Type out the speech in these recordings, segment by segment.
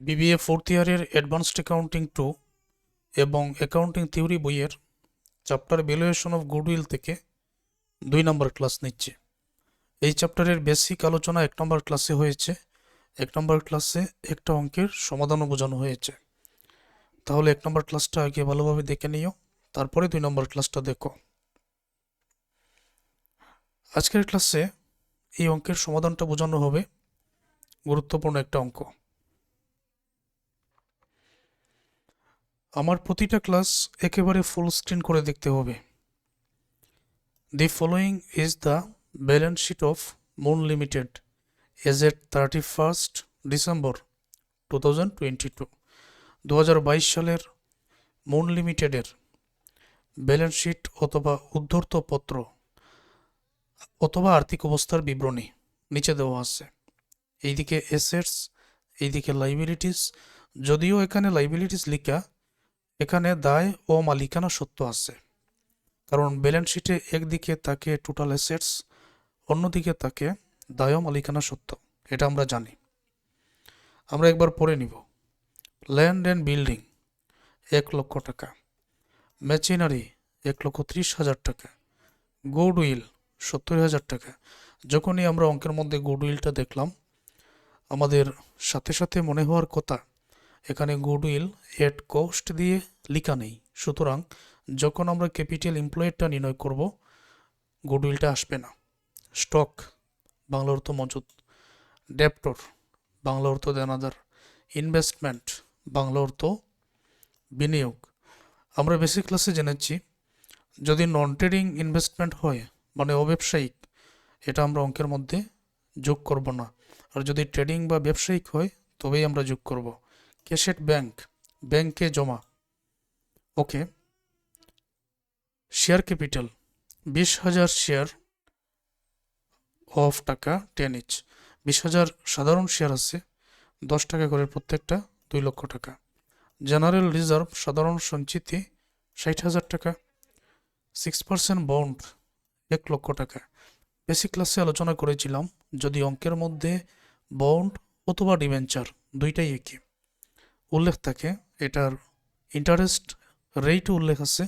BBA fourth ইয়ারের advanced accounting 2 এবং accounting theory বইয়ের চ্যাপ্টার ভ্যালুয়েশন অফ গুডউইল থেকে 2 নম্বর ক্লাস নিচ্ছে। এই চ্যাপ্টারের বেসিক আলোচনা 1 নম্বর ক্লাসে হয়েছে। 1 নম্বর ক্লাসে একটা অঙ্কের সমাধানও বোঝানো হয়েছে। তাহলে 1 নম্বর ক্লাসটা আগে ভালোভাবে দেখে নিও, তারপরে 2 নম্বর ক্লাসটা দেখো। আজকের ক্লাসে এই অঙ্কের সমাধানটা বোঝানো হবে, গুরুত্বপূর্ণ একটা অঙ্ক। আমার প্রতিটা ক্লাস একেবারে ফুল স্ক্রিন করে দেখতে হবে। The following is the balance sheet of Moon Limited as at 31st December 2022. 2022 সালের মুন লিমিটেডের ব্যালেন্স শিট অথবা উদ্ধৃত পত্র অথবা আর্থিক অবস্থার বিবরণী নিচে দেওয়া আছে। এইদিকে অ্যাসেটস, এইদিকে লাইবিলিটিস। যদিও এখানে লাইবিলিটিস লেখা, এখানে দায় ও মালিকানা সত্ত্ব আছে, কারণ ব্যালেন্স শিটে একদিকে থাকে টোটাল অ্যাসেটস, অন্যদিকে থাকে দায় ও মালিকানা সত্ত্ব। এটা আমরা জানি। আমরা একবার পড়ে নিব। ল্যান্ড অ্যান্ড বিল্ডিং 1 লক্ষ টাকা, মেশিনারি 1,30,000 টাকা, গুডউইল 70,000 টাকা। যখনই আমরা অঙ্কের মধ্যে গুডউইলটা দেখলাম, আমাদের সাথে সাথে মনে হওয়ার কথা এখানে গুডউইল এট কস্ট দিয়ে লেখা নেই। সুতরাং যখন আমরা ক্যাপিটাল এমপ্লয়েডটা নির্ণয় করব, গুডউইলটা আসবে না। স্টক বাংলা অর্থ মজুদ, ডেপ্টর বাংলা অর্থ দেনাদার, ইনভেস্টমেন্ট বাংলা অর্থ বিনিয়োগ। আমরা বেসিক ক্লাসে জেনেছি, যদি নন ট্রেডিং ইনভেস্টমেন্ট হয় মানে অব্যবসায়িক, এটা আমরা অঙ্কের মধ্যে যোগ করব না। আর যদি ট্রেডিং বা ব্যবসায়িক হয় তবেই আমরা যোগ করব। ক্যাশেট ব্যাংক, ব্যাংকে জমা। ওকে। শেয়ার ক্যাপিটাল 20,000 শেয়ার অফ টাকা 10 ইচ। 20,000 সাধারণ শেয়ার আছে, 10 টাকা করে প্রত্যেকটা, 2 লক্ষ টাকা। জেনারেল রিজার্ভ সাধারণ সঞ্চিতি 60,000 টাকা। 6% বন্ড 1 লক্ষ টাকা। বেসিক ক্লাসে আলোচনা করেছিলাম, যদি অঙ্কের মধ্যে বন্ড অথবা ডিবেঞ্চার দুইটাই একই উল্লেখ থাকে, এটার ইন্টারেস্ট রেটও উল্লেখ আছে,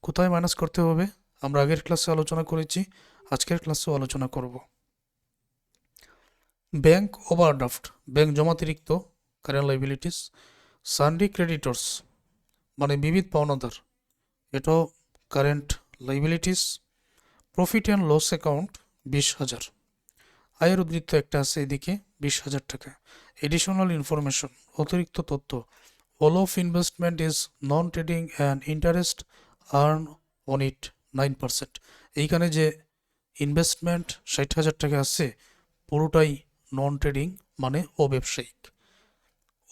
কোথায় মাইনাস করতে হবে আমরা আগের ক্লাসে আলোচনা করেছি, আজকের ক্লাসেও আলোচনা করব। ব্যাংক ওভারড্রাফট, ব্যাংক জমাতিরিক্ত কারেন্ট লাইবিলিটিস। সানডি ক্রেডিটর্স মানে বিবিধ পাওনাদার, এটাও current liabilities. Profit and loss account 20,000। আয়ের উদ্ধৃত একটা আছে এদিকে 20,000 টাকা। এডিশনাল ইনফরমেশন অতিরিক্ত তথ্য, all of investment is non trading and interest earn on it 9%। এইখানে যে ইনভেস্টমেন্ট 60,000 টাকা আছে, পুরোটাই নন ট্রেডিং মানে অব্যবসায়িক।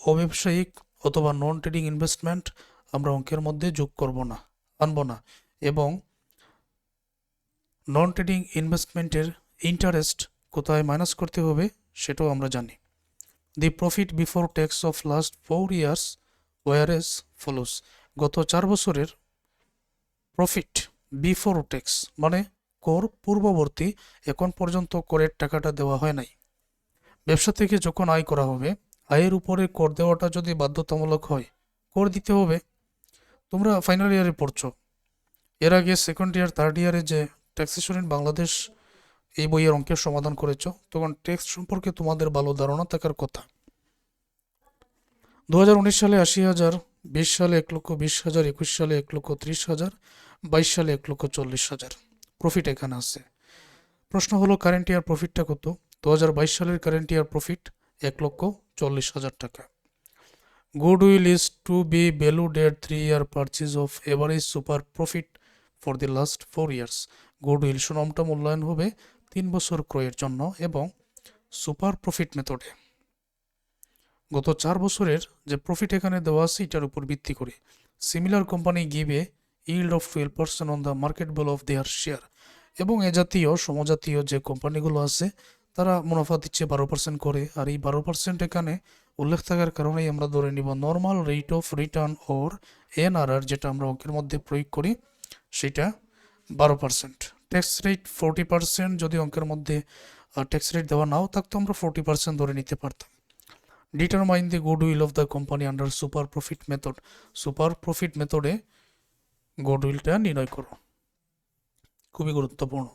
অব্যবসায়িক অথবা নন ট্রেডিং ইনভেস্টমেন্ট আমরা অঙ্কের মধ্যে যোগ করব না, আনব না। এবং নন ট্রেডিং ইনভেস্টমেন্টের ইন্টারেস্ট কোথায় মাইনাস করতে হবে সেটাও আমরা জানি। The profit before tax of last 4 years were as follows. গত 4 বছরের প্রফিট বিফোর ট্যাক্স মানে কর পূর্ববর্তী, এখন পর্যন্ত করের টাকাটা দেওয়া হয় নাই। ব্যবসা থেকে যখন আয় করা হবে, আয়ের উপরে কর দেওয়াটা যদি বাধ্যতামূলক হয়, কর দিতে হবে। তোমরা ফাইনাল ইয়ারে পড়ছো, এর আগে সেকেন্ড ইয়ার থার্ড ইয়ারে যে ট্যাক্সেশন ইন বাংলাদেশ এই বইয়ের অঙ্কের সমাধান করেছ, তখন ট্যাক্স সম্পর্কে তোমাদের ভালো ধারণা থাকার কথা। 2019 সালে 80,000, 20 সালে 1,20,000, 21 সালে 1,30,000, 22 সালে 1,40,000 প্রফিট এখানে আছে। প্রশ্ন হলো কারেন্ট ইয়ার প্রফিটটা কত? 2022 সালের কারেন্ট ইয়ার প্রফিট 1,40,000 টাকা। Goodwill is to be valued at 3 year purchase of average super profit for the last 4 years। Goodwill সুনামটা মূল্যায়ন হবে 3 বছর ক্রয়ের জন্য এবং সুপার প্রফিট মেথডে। গত 4 বছরের যে প্রফিট এখানে দেওয়া আছে এটার উপর ভিত্তি করে similar company give a yield of 12% on the market value of their share. এবং এ জাতীয় সমজাতীয় যে কোম্পানিগুলো আছে তারা মুনাফা দিচ্ছে 12% করে, আর এই 12% এখানে উল্লেখ থাকার কারণেই আমরা ধরে নিব normal rate of return or NRR, যেটা আমরা অঙ্কের মধ্যে প্রয়োগ করি সেটা 12%। ট্যাক্স রেট 40%, যদি অঙ্কের মধ্যে ট্যাক্স রেট দেওয়া নাও থাকতো আমরা 40% ধরে নিতে পারতাম। Determine the goodwill of the company under super profit method. Super profit মেথডে গুডউইলটা নির্ণয় করো। খুবই গুরুত্বপূর্ণ।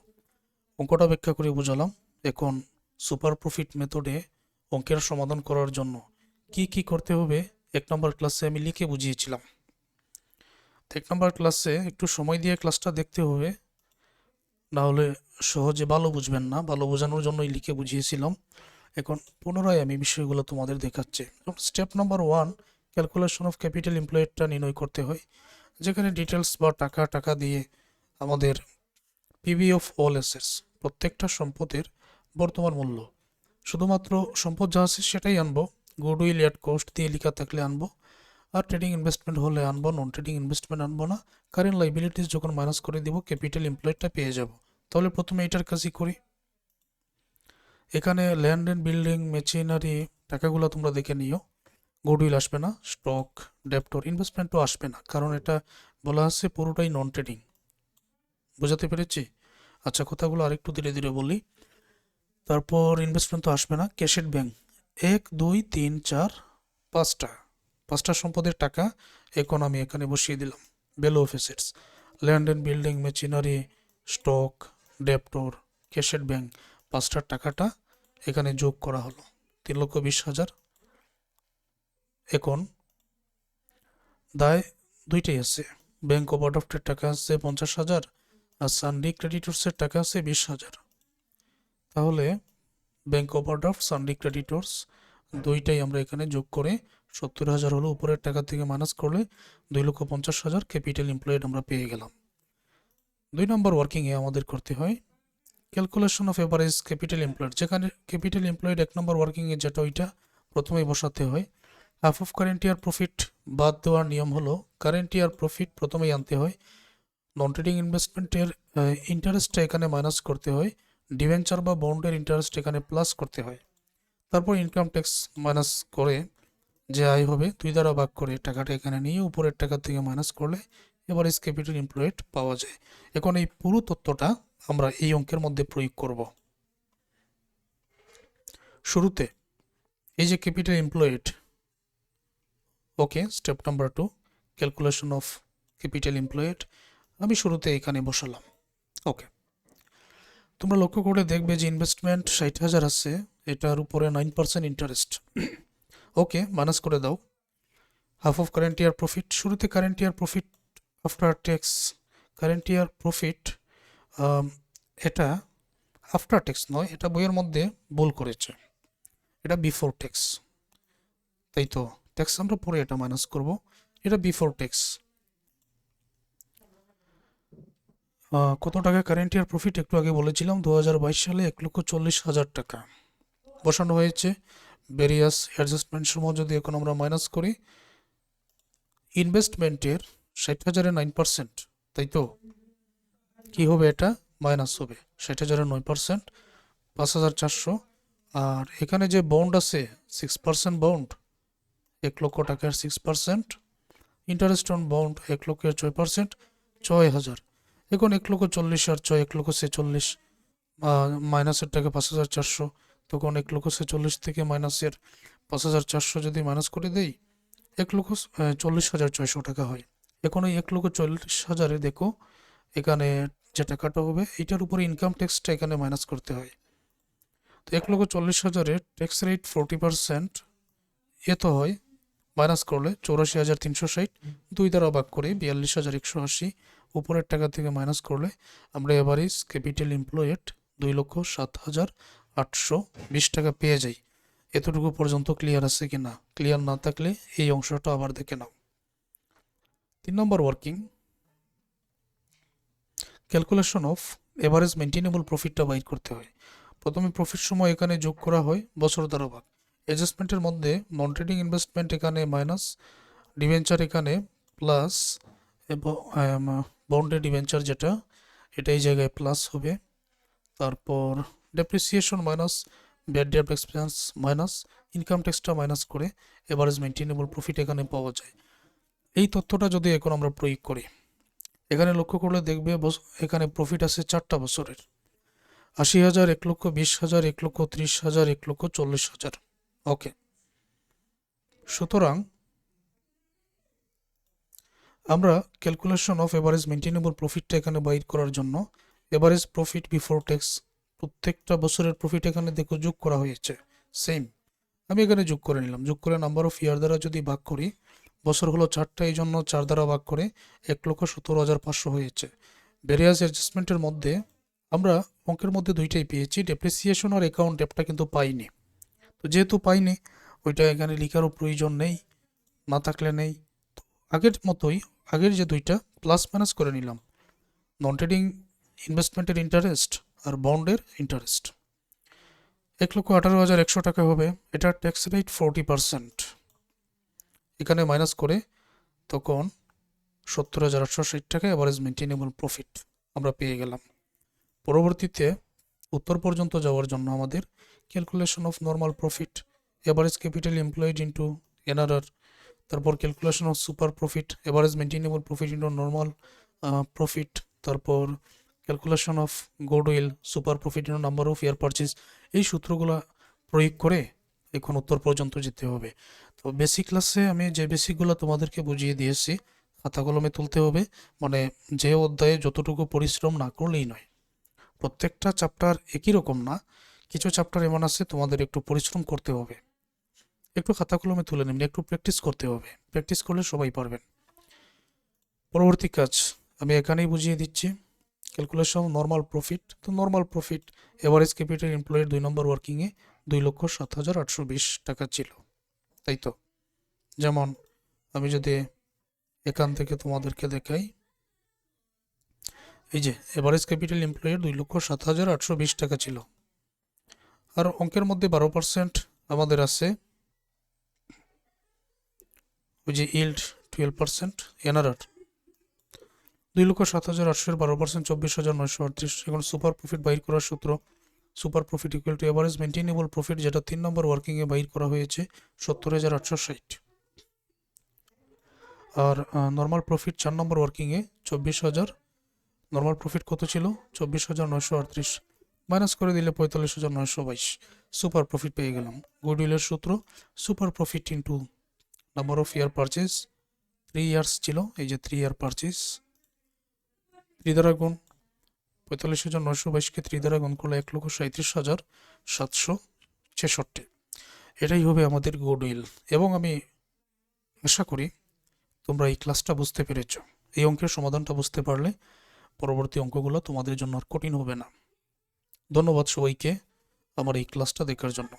অঙ্কটা ব্যাখ্যা করে বোঝালাম। এখন সুপার প্রফিট মেথডে অঙ্কের সমাধান করার জন্য কি কি করতে হবে 1 নম্বর ক্লাসে আমি লিখে বুঝিয়েছিলাম। 1 নম্বর ক্লাসে একটু সময় দিয়ে ক্লাসটা দেখতে হবে, না হলে সহজে ভালো বুঝবেন না। ভালো বোঝানোর জন্যই লিখে বুঝিয়েছিলাম। এখন পুনরায় আমি বিষয়গুলো তোমাদের দেখাচ্ছি। Step number 1, calculation of capital এমপ্লয়েডটা নির্ণয় করতে হয়, যেখানে ডিটেলস বা টাকা দিয়ে আমাদের পিবি অফ অল অ্যাসেটস, প্রত্যেকটা সম্পদের বর্তমান মূল্য, শুধুমাত্র সম্পদ যা আছে সেটাই আনবো। গুডউইল এট কস্ট দিয়ে লেখা থাকলে আনবো, আর ট্রেডিং ইনভেস্টমেন্ট হলে আনবো, নন ট্রেডিং ইনভেস্টমেন্ট আনবো না। কারেন্ট লাইবিলিটিস যখন মাইনাস করে দিব ক্যাপিটাল এমপ্লয়েডটা পেয়ে যাব। তাহলে প্রথমে এটার কাজই করি। এখানে ল্যান্ড অ্যান্ড বিল্ডিং, মেশিনারি টাকাগুলো তোমরা দেখে নিও। গুডউইল আসবে না, স্টক, ডেপ্টর, ইনভেস্টমেন্টও আসবে না, কারণ এটা বলা আছে পুরোটাই নন ট্রেডিং। বোঝাতে পেরেছি? আচ্ছা, কথাগুলো আরেকটু ধীরে ধীরে বলি। তারপর ইনভেস্টমেন্ট তো আসবে না। ক্যাশেড ব্যাংক 1 2 3 4 5টা সম্পদের টাকা এখন আমি এখানে বসিয়ে দিলাম। Value of assets, land and building, machinery, stock, debtor, cash at bank, 5টার টাকাটা এখানে যোগ করা হলো, 3,20,000। এখন দায় দুইটাই আছে। ব্যাংক ওভারড্রাফটের টাকা আছে 50,000 আর সানডে ক্রেডিটর্সের টাকা আছে 20,000। তাহলে ব্যাংক ওভারড্রাফট, সানডে ক্রেডিটর্স দুইটাই আমরা এখানে যোগ করে 70,000 হলো। উপরের টাকা থেকে মাইনাস করলে 2,50,000 ক্যাপিটাল এমপ্লয়েড আমরা পেয়ে গেলাম। 2 নম্বর ওয়ার্কিংয়ে আমাদের করতে হয় calculation of average capital employed, যেখানে ক্যাপিটাল এমপ্লয়েড 1 নম্বর ওয়ার্কিংয়ে যেটা ওইটা প্রথমেই বসাতে হয়। Half of current year profit বাদ দেওয়ার নিয়ম হলো কারেন্ট ইয়ার প্রফিট প্রথমেই আনতে হয়, নন ট্রেডিং ইনভেস্টমেন্টের ইন্টারেস্টটা এখানে মাইনাস করতে হয়, ডিবেঞ্চার বা বন্ডের ইন্টারেস্ট এখানে প্লাস করতে হয়। তারপর ইনকাম ট্যাক্স মাইনাস করে যে আয় হবে 2 দ্বারা ভাগ করে টাকাটা এখানে নিয়ে উপরের টাকা থেকে মাইনাস করলে এভারেজ ক্যাপিটাল এমপ্লয়েড পাওয়া যায়। এখন এই পুরো তথ্যটা আমরা এই অঙ্কের মধ্যে প্রয়োগ করব। শুরুতে এই যে capital employed, okay, step number 2 calculation of capital employed আমি শুরুতে এখানে বসালাম। ওকে, তোমরা লক্ষ্য করে দেখবে যে ইনভেস্টমেন্ট 60,000 আছে, এটার উপরে 9% ইন্টারেস্ট। ওকে, মাইনাস করে দাও। Half of current year profit, শুরুতে current year profit after tax, current year profit এটা আফটার ট্যাক্স নয়, এটা বইয়ের মধ্যে ভুল করেছে, এটা বিফোর ট্যাক্স। তাই তো, ট্যাক্স আমরা পরে এটা মাইনাস করব, এটা বিফোর ট্যাক্স। কত টাকা কারেন্ট ইয়ার প্রফিট একটু আগে বলেছিলাম 2022 সালে 1,40,000 টাকা বসানো হয়েছে। ভেরিয়াস অ্যাডজাস্টমেন্ট সময় যদি এখন আমরা মাইনাস করি, ইনভেস্টমেন্টের 60,000-এর 9%, তাই তো কি হবে, এটা মাইনাস হবে। 60,000-এর 9% 5,400। আর এখানে যে বন্ড আছে 6% বন্ড, 1 লক্ষ টাকার 6%, ইন্টারেস্ট অন বন্ড 1 লক্ষের 6%, 6,000। এখন 1,40,000 আর 6 1,46,000 মাইনাসের টাকা 5,400, তখন 1,46,000 থেকে মাইনাসের 5,400 যদি মাইনাস করে দেই 1,40,600 টাকা হয়। এখন ওই 1,40,000-এ দেখো এখানে যে টাকাটা হবে এটার উপরে ইনকাম ট্যাক্সটা এখানে মাইনাস করতে হয়। তো 1,40,000-এর ট্যাক্স রেট 40%, এত হয় মাইনাস করলে 84,360, 2 দ্বারা ভাগ করে 42,180, উপরের টাকা থেকে মাইনাস করলে আমরা এভারেজ ক্যাপিটাল এমপ্লয়েড 2,07,820 টাকা পেয়ে যাই। এতটুকু পর্যন্ত ক্লিয়ার আছে কিনা? ক্লিয়ার না থাকলে এই অংশটা আবার দেখে নাও। 3 নম্বর working calculation of average maintainable প্রফিটটা বাইর করতে হয়। প্রথমে প্রফিট সময় এখানে যোগ করা হয় বছর দ্বারা ভাগ। অ্যাডজাস্টমেন্টের মধ্যে নন ট্রেডিং ইনভেস্টমেন্ট এখানে মাইনাস, ডিবেঞ্চার এখানে প্লাস, এবং বন্ডের ডিবেঞ্চার যেটা এটা এই জায়গায় প্লাস হবে। তারপর depreciation minus, bad debt expense minus, income ট্যাক্সটা মাইনাস করে এভারেজ মেনটেনেবল প্রফিট এখানে পাওয়া যায়। এই তথ্যটা যদি এখন আমরা প্রয়োগ করি, এখানে লক্ষ্য করলে দেখবে এখানে প্রফিট আছে 4টা বছরের, 80,000, 1,20,000, 1,30,000, 1,40,000। ওকে, সুতরাং আমরা ক্যালকুলেশন অফ এভারেজ মেনটেনেবল প্রফিটটা এখানে বাইর করার জন্য এভারেজ প্রফিট বিফোর ট্যাক্স প্রত্যেকটা বছরের প্রফিট এখানে দেখো যোগ করা হয়েছে সেম। আমি এখানে যোগ করে নিলাম, যোগ করে নাম্বার অফ ইয়ার দ্বারা যদি ভাগ করি, বছর হলো 4টা, এই জন্য 4 দ্বারা ভাগ করে 1,70,500 হয়েছে। ভেরিয়াস অ্যাডজাস্টমেন্টের মধ্যে আমরা অঙ্কের মধ্যে দুইটাই পেয়েছি, ডেপ্রিসিয়েশন আর অ্যাকাউন্ট ডেপ্টটা কিন্তু পাইনি। তো যেহেতু পাইনি ওইটা এখানে লেখারও প্রয়োজন নেই, না থাকলে নেই। তো আগের মতোই আগের যে দুইটা প্লাস মাইনাস করে নিলাম, নন ট্রেডিং ইনভেস্টমেন্টের ইন্টারেস্ট আর বন্ডের ইন্টারেস্ট। 1,18,100 টাকা হবে, এটার ট্যাক্স রেট 40%। এখানে মাইনাস করে তখন 70,860 টাকা এভারেজ মেনটেনেবল প্রফিট আমরা পেয়ে গেলাম। পরবর্তীতে উত্তর পর্যন্ত যাওয়ার জন্য আমাদের calculation of normal profit, average capital employed into NRR, তারপর calculation of super profit, average maintainable profit into normal profit, তারপর calculation of goodwill, super profit into number of year purchase. এই সূত্রগুলো প্রয়োগ করে এখন উত্তর পর্যন্ত যেতে হবে। তো বেসিক ক্লাসে আমি যে বেসিকগুলো তোমাদেরকে বুঝিয়ে দিয়েছি, খাতা কলমে তুলতে হবে, মানে যে অধ্যায়ে যতটুকু পরিশ্রম না করলেই নয়। প্রত্যেকটা চ্যাপ্টার একই রকম না, কিছু চ্যাপ্টার এমন আছে তোমাদের একটু পরিশ্রম করতে হবে, একটু খাতা কলমে তুলে নেবেন, একটু প্র্যাকটিস করতে হবে, প্র্যাকটিস করলে সবাই পারবেন। পরবর্তী কাজ আমি এখানেই বুঝিয়ে দিচ্ছি, ক্যালকুলেশন নর্মাল প্রফিট। তো normal profit average capital employed 2 নম্বর ওয়ার্কিংয়ে 2,07,820 টাকা ছিল, তাই তো? যেমন আমি যদি এখান থেকে তোমাদেরকে দেখাই, এই যে এভারেজ ক্যাপিটাল এমপ্লয়েড 2,07,820 টাকা ছিল। আর অঙ্কের মধ্যে 12% আমাদের আছে, ওই যে ইল্ড 12%, এনআরআর 2,07,800 এর 12% 24,938। এখন সুপার প্রফিট বাইর করার সূত্র, super profit equal to average maintainable profit, যেটা 3 নম্বর ওয়ার্কিংয়ে বাইর করা হয়েছে 70,860। আর নর্মাল প্রফিট 4 নম্বর ওয়ার্কিংয়ে 24,000। নর্মাল প্রফিট কত ছিল? 24,938, মাইনাস করে দিলে 45,922। সুপার প্রফিট পেয়ে গেলাম। গুডউইলের সূত্র, super profit into number of year purchase, 3 years ছিল, এই যে 3 ইয়ার পারচেজ, 3 দ্বারা গুণ, 45,922কে 3 দ্বারা গুণ করলে 1,37,766। এটাই হবে আমাদের গুডউইল। এবং আমি আশা করি তোমরা এই ক্লাসটা বুঝতে পেরেছ। এই অঙ্কের সমাধানটা বুঝতে পারলে পরবর্তী অঙ্কগুলো তোমাদের জন্য আর কঠিন হবে না। ধন্যবাদ সবাইকে আমার এই ক্লাসটা দেখার জন্য।